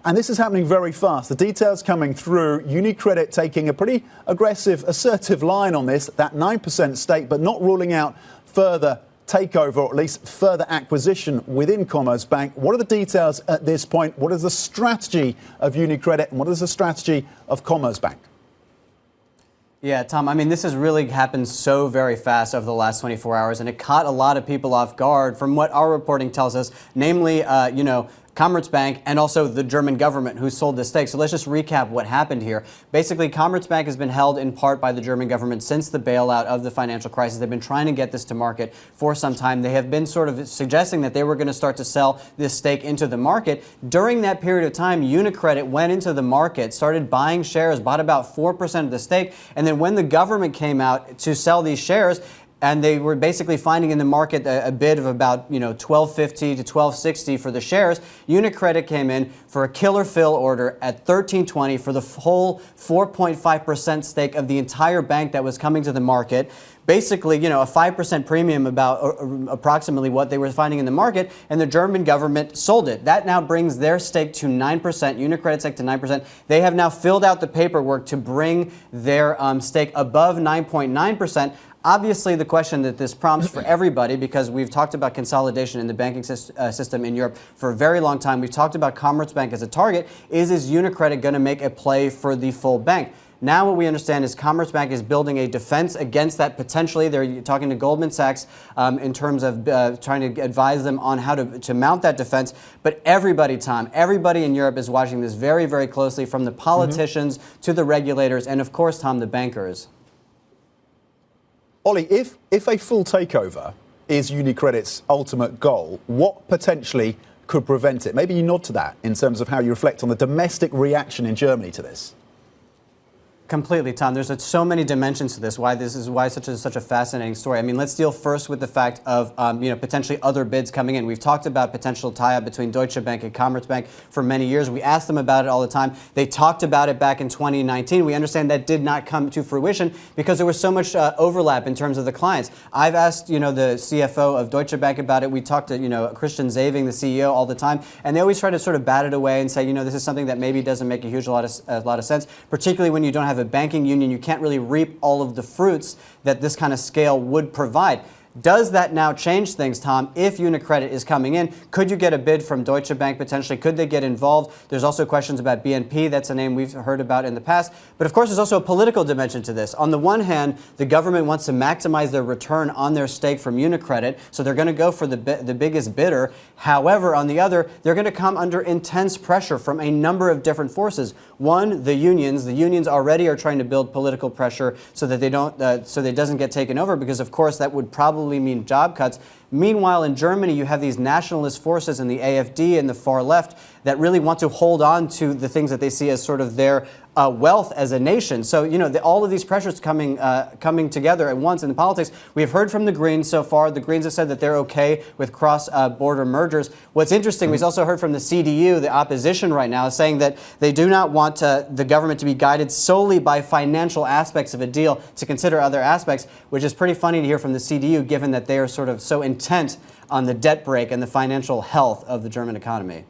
And this is happening very fast. The details coming through. UniCredit taking a pretty aggressive, assertive line on this, that 9% stake, but not ruling out further takeover, or at least further acquisition within Commerzbank. What are the details at this point? What is the strategy of UniCredit and what is the strategy of Commerzbank? Yeah, Tom, I mean, this has really happened so very fast over the last 24 hours, and it caught a lot of people off guard from what our reporting tells us, namely, Commerzbank and also the German government who sold the stake. So let's just recap what happened here. Basically, Commerzbank has been held in part by the German government since the bailout of the financial crisis. They've been trying to get this to market for some time. They have been sort of suggesting that they were going to start to sell this stake into the market. During that period of time, UniCredit went into the market, started buying shares, bought about 4% of the stake, and then when the government came out to sell these shares, and they were basically finding in the market a bid of about, $12.50 to $12.60 for the shares. UniCredit came in for a killer fill order at $13.20 for the whole 4.5% stake of the entire bank that was coming to the market. Basically, a 5% premium about approximately what they were finding in the market, and the German government sold it. That now brings their stake to 9%, UniCredit's stake to 9%. They have now filled out the paperwork to bring their stake above 9.9%. Obviously, the question that this prompts for everybody, because we've talked about consolidation in the banking system in Europe for a very long time. We've talked about Commerzbank as a target. Is UniCredit going to make a play for the full bank? Now what we understand is Commerzbank is building a defense against that potentially. They're talking to Goldman Sachs in terms of trying to advise them on how to mount that defense. But everybody, Tom, everybody in Europe is watching this very, very closely, from the politicians to the regulators and, of course, Tom, the bankers. Ollie, if a full takeover is UniCredit's ultimate goal, what potentially could prevent it? Maybe you nod to that in terms of how you reflect on the domestic reaction in Germany to this. Completely, Tom. There's so many dimensions to this. Why such a fascinating story. I mean, let's deal first with the fact of potentially other bids coming in. We've talked about potential tie-up between Deutsche Bank and Commerzbank for many years. We asked them about it all the time. They talked about it back in 2019. We understand that did not come to fruition because there was so much overlap in terms of the clients. I've asked the CFO of Deutsche Bank about it. We talked to Christian Zaving, the CEO, all the time, and they always try to sort of bat it away and say this is something that maybe doesn't make a lot of sense, particularly when you don't have a banking union. You can't really reap all of the fruits that this kind of scale would provide. Does that now change things, Tom? If UniCredit is coming in, could you get a bid from Deutsche Bank potentially? Could they get involved? There's also questions about BNP. That's a name we've heard about in the past. But of course, there's also a political dimension to this. On the one hand, the government wants to maximize their return on their stake from UniCredit, so they're going to go for the biggest bidder. However, on the other, they're going to come under intense pressure from a number of different forces. One, the unions. The unions already are trying to build political pressure so that they don't, so that it doesn't get taken over, because of course that would probably mean job cuts. Meanwhile, in Germany, you have these nationalist forces in the AfD and the far left that really want to hold on to the things that they see as sort of their wealth as a nation. So, all of these pressures coming together at once in the politics. We have heard from the Greens so far. The Greens have said that they're okay with cross-border mergers. What's interesting, we've also heard from the CDU, the opposition right now, saying that they do not want the government to be guided solely by financial aspects of a deal, to consider other aspects, which is pretty funny to hear from the CDU, given that they are sort of so intent on the debt brake and the financial health of the German economy.